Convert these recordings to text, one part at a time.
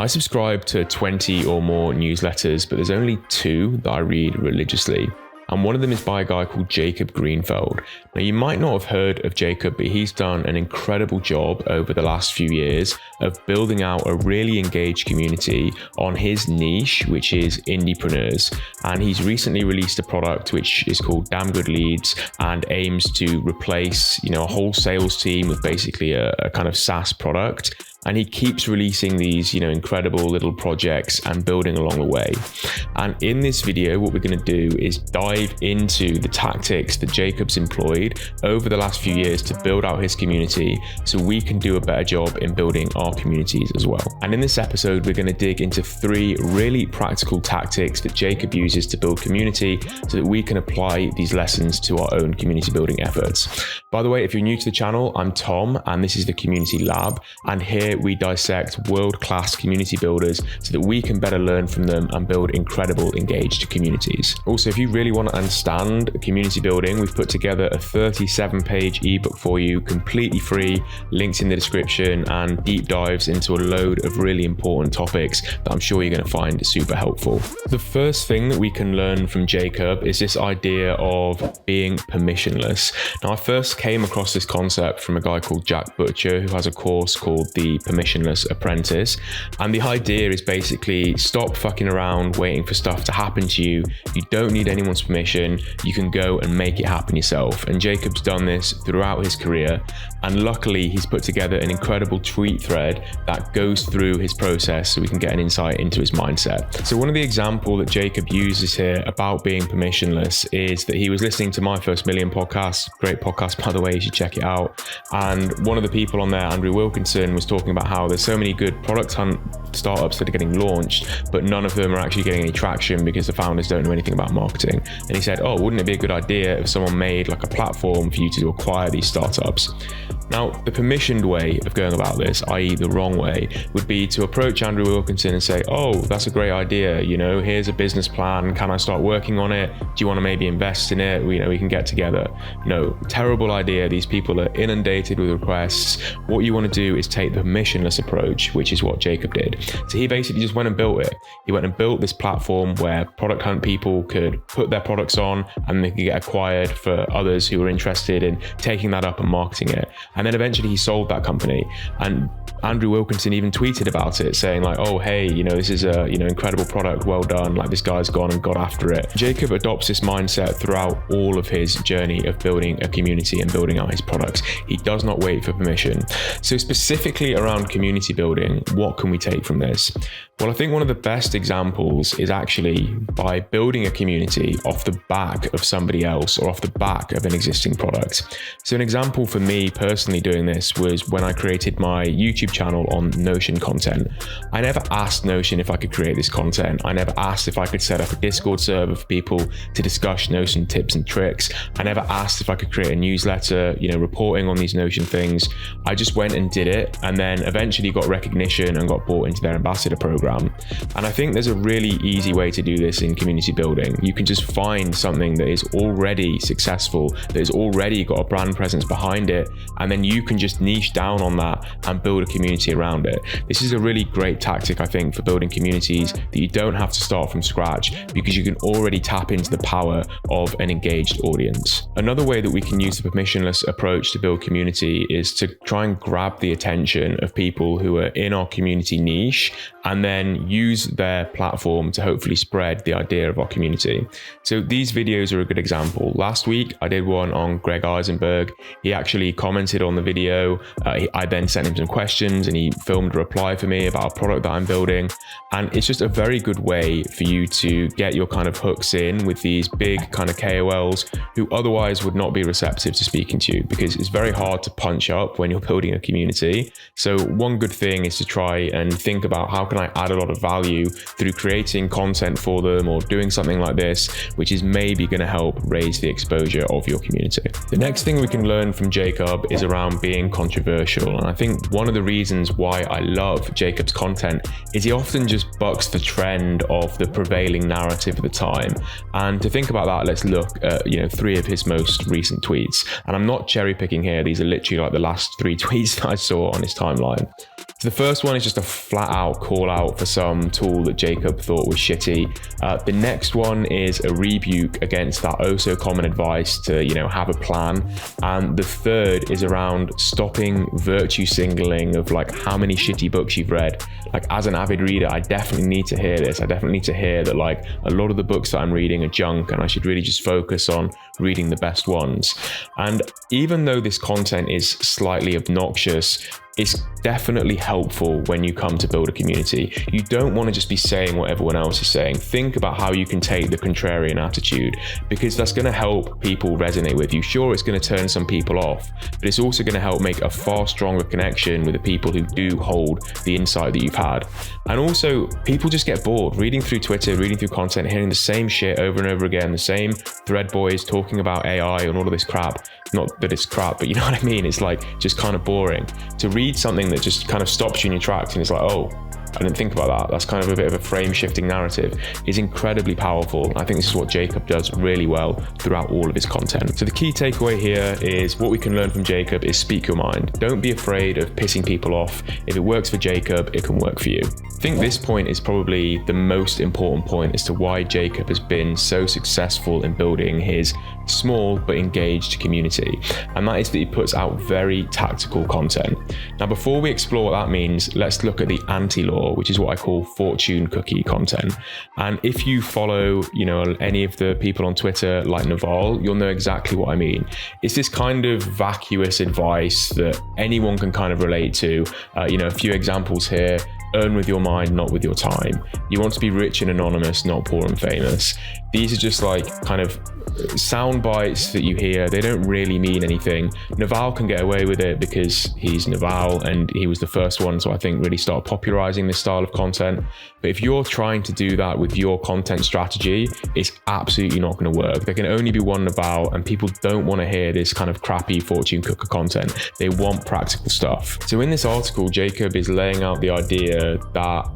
I subscribe to 20 or more newsletters, but there's only 2 that I read religiously. And one of them is by a guy called Jakob Greenfeld. Now, you might not have heard of Jakob, but he's done an incredible job over the last few years of building out a really engaged community on his niche, which is indiepreneurs. And he's recently released a product which is called Damn Good Leads and aims to replace, a whole sales team with basically a kind of SaaS product. And he keeps releasing these, incredible little projects and building along the way. And in this video, what we're going to do is dive into the tactics that Jakob's employed over the last few years to build out his community so we can do a better job in building our communities as well. And in this episode, we're going to dig into 3 really practical tactics that Jakob uses to build community so that we can apply these lessons to our own community building efforts. By the way, if you're new to the channel, I'm Tom, and this is the Community Lab. And here we dissect world-class community builders so that we can better learn from them and build incredible engaged communities. Also, if you really want to understand community building, we've put together a 37-page ebook for you, completely free, links in the description, and deep dives into a load of really important topics that I'm sure you're going to find super helpful. The first thing that we can learn from Jakob is this idea of being permissionless. Now, I first came across this concept from a guy called Jack Butcher, who has a course called the Permissionless Apprentice. And the idea is basically stop fucking around waiting for stuff to happen to you. You don't need anyone's permission. You can go and make it happen yourself. And Jakob's done this throughout his career. And luckily, he's put together an incredible tweet thread that goes through his process so we can get an insight into his mindset. So one of the examples that Jakob uses here about being permissionless is that he was listening to My First Million podcast. Great podcast, by the way, you should check it out. And one of the people on there, Andrew Wilkinson, was talking about how there's so many good product hunt startups that are getting launched, but none of them are actually getting any traction because the founders don't know anything about marketing. And he said, wouldn't it be a good idea if someone made like a platform for you to acquire these startups? Now, the permissioned way of going about this, i.e. the wrong way, would be to approach Andrew Wilkinson and say, that's a great idea. Here's a business plan. Can I start working on it? Do you want to maybe invest in it? We can get together. No, terrible idea. These people are inundated with requests. What you want to do is take the permissionless approach, which is what Jakob did. So he basically just went and built it. He went and built this platform where product hunt people could put their products on and they could get acquired for others who were interested in taking that up and marketing it. And then eventually he sold that company. And Andrew Wilkinson even tweeted about it, saying like, hey, this is a incredible product, well done. Like, this guy's gone and got after it. Jakob adopts this mindset throughout all of his journey of building a community and building out his products. He does not wait for permission. So specifically around community building, what can we take from this? Well, I think one of the best examples is actually by building a community off the back of somebody else or off the back of an existing product. So an example for me personally doing this was when I created my YouTube channel on Notion content. I never asked Notion if I could create this content. I never asked if I could set up a Discord server for people to discuss Notion tips and tricks. I never asked if I could create a newsletter, reporting on these Notion things. I just went and did it, and then eventually got recognition and got brought into their ambassador program. And I think there's a really easy way to do this in community building. You can just find something that is already successful, that has already got a brand presence behind it, and then you can just niche down on that and build a community around it. This is a really great tactic, I think, for building communities that you don't have to start from scratch because you can already tap into the power of an engaged audience. Another way that we can use the permissionless approach to build community is to try and grab the attention of people who are in our community niche and then use their platform to hopefully spread the idea of our community. So these videos are a good example. Last week, I did one on Greg Eisenberg. He actually commented on the video. I then sent him some questions and he filmed a reply for me about a product that I'm building. And it's just a very good way for you to get your kind of hooks in with these big kind of KOLs who otherwise would not be receptive to speaking to you because it's very hard to punch up when you're building a community. So one good thing is to try and think about how can I add a lot of value through creating content for them or doing something like this, which is maybe going to help raise the exposure of your community. The next thing we can learn from Jakob is around being controversial. And I think one of the reasons why I love Jakob's content is he often just bucks the trend of the prevailing narrative at the time. And to think about that, let's look at 3 of his most recent tweets. And I'm not cherry picking here. These are literally like the last 3 tweets that I saw on his timeline. So the first one is just a flat out call out for some tool that Jakob thought was shitty. The next one is a rebuke against that oh so common advice to, have a plan. And the third is around stopping virtue signaling of like how many shitty books you've read. Like as an avid reader, I definitely need to hear this. I definitely need to hear that like a lot of the books that I'm reading are junk and I should really just focus on reading the best ones. And even though this content is slightly obnoxious, it's definitely helpful when you come to build a community. You don't want to just be saying what everyone else is saying. Think about how you can take the contrarian attitude, because that's going to help people resonate with you. Sure, it's going to turn some people off, but it's also going to help make a far stronger connection with the people who do hold the insight that you've had. And also, people just get bored reading through Twitter, reading through content, hearing the same shit over and over again, the same thread boys talking about AI and all of this crap. Not that it's crap, but you know what I mean? It's like just kind of boring. To read something that just kind of stops you in your tracks and it's like, oh, I didn't think about that. That's kind of a bit of a frame shifting narrative, is incredibly powerful. I think this is what Jakob does really well throughout all of his content. So the key takeaway here is what we can learn from Jakob is speak your mind. Don't be afraid of pissing people off. If it works for Jakob, it can work for you. I think this point is probably the most important point as to why Jakob has been so successful in building his small but engaged community. And that is that he puts out very tactical content. Now, before we explore what that means, let's look at the anti-law, which is what I call fortune cookie content. And if you follow, any of the people on Twitter like Naval, you'll know exactly what I mean. It's this kind of vacuous advice that anyone can kind of relate to. A few examples here. Earn with your mind, not with your time. You want to be rich and anonymous, not poor and famous. These are just like kind of sound bites that you hear. They don't really mean anything. Naval can get away with it because he's Naval and he was the first one to, I think, really start popularizing this style of content. But if you're trying to do that with your content strategy, it's absolutely not going to work. There can only be one Naval, and people don't want to hear this kind of crappy fortune cooker content. They want practical stuff. So in this article, Jakob is laying out the idea that,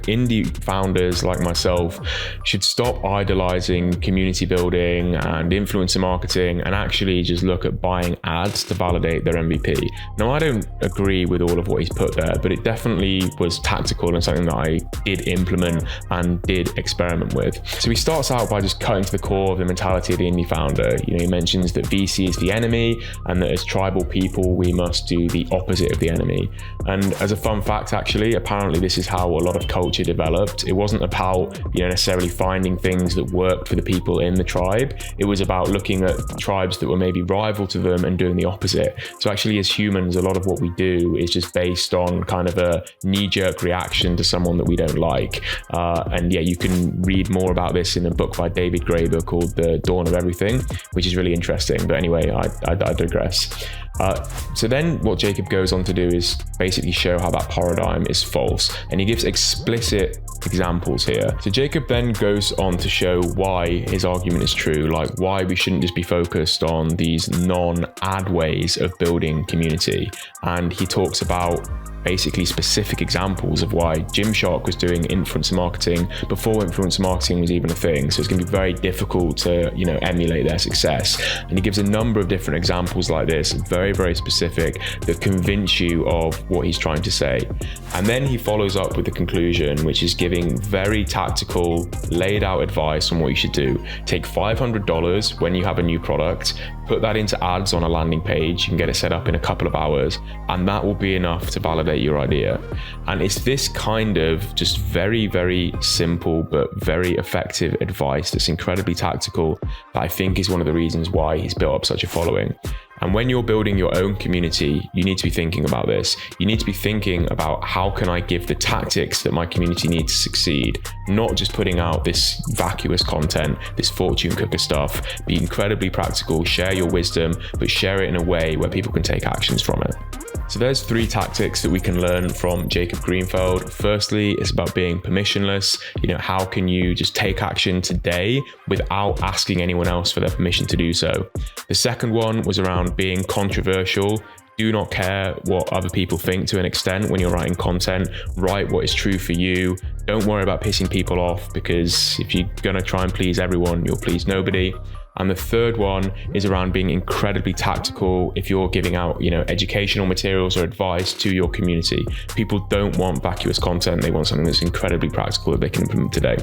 indie founders like myself should stop idolizing community building and influencer marketing and actually just look at buying ads to validate their MVP. Now, I don't agree with all of what he's put there, but it definitely was tactical and something that I did implement and did experiment with. So he starts out by just cutting to the core of the mentality of the indie founder. He mentions that VC is the enemy and that as tribal people, we must do the opposite of the enemy. And as a fun fact, actually, apparently this is how a lot of culture developed. It wasn't about necessarily finding things that worked for the people in the tribe. It was about looking at tribes that were maybe rival to them and doing the opposite. So actually, as humans, a lot of what we do is just based on kind of a knee-jerk reaction to someone that we don't like. You can read more about this in a book by David Graeber called The Dawn of Everything, which is really interesting. But anyway, I digress. So then what Jakob goes on to do is basically show how that paradigm is false, and he gives explicit examples here. So Jakob then goes on to show why his argument is true, like why we shouldn't just be focused on these non-ad ways of building community. And he talks about basically specific examples of why Gymshark was doing influencer marketing before influencer marketing was even a thing. So it's going to be very difficult to, emulate their success. And he gives a number of different examples like this, very, very specific, that convince you of what he's trying to say. And then he follows up with the conclusion, which is giving very tactical, laid out advice on what you should do. Take $500 when you have a new product, put that into ads on a landing page. You can get it set up in a couple of hours, and that will be enough to validate your idea. And it's this kind of just very, very simple but very effective advice that's incredibly tactical that I think is one of the reasons why he's built up such a following. And when you're building your own community, you need to be thinking about this. You need to be thinking about how can I give the tactics that my community needs to succeed, not just putting out this vacuous content, this fortune cooker stuff. Be incredibly practical, share your wisdom, but share it in a way where people can take actions from it. So there's 3 tactics that we can learn from Jakob Greenfeld. Firstly, it's about being permissionless. How can you just take action today without asking anyone else for their permission to do so? The second one was around being controversial. Do not care what other people think to an extent when you're writing content. Write what is true for you. Don't worry about pissing people off, because if you're going to try and please everyone, you'll please nobody. And the third one is around being incredibly tactical if you're giving out, educational materials or advice to your community. People don't want vacuous content. They want something that's incredibly practical that they can implement today.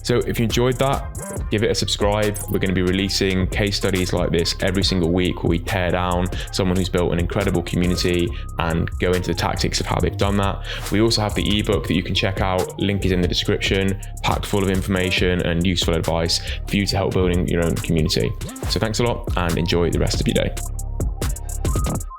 So if you enjoyed that, give it a subscribe. We're going to be releasing case studies like this every single week, where we tear down someone who's built an incredible community and go into the tactics of how they've done that. We also have the ebook that you can check out. Link is in the description, packed full of information and useful advice for you to help building your own community. So thanks a lot and enjoy the rest of your day.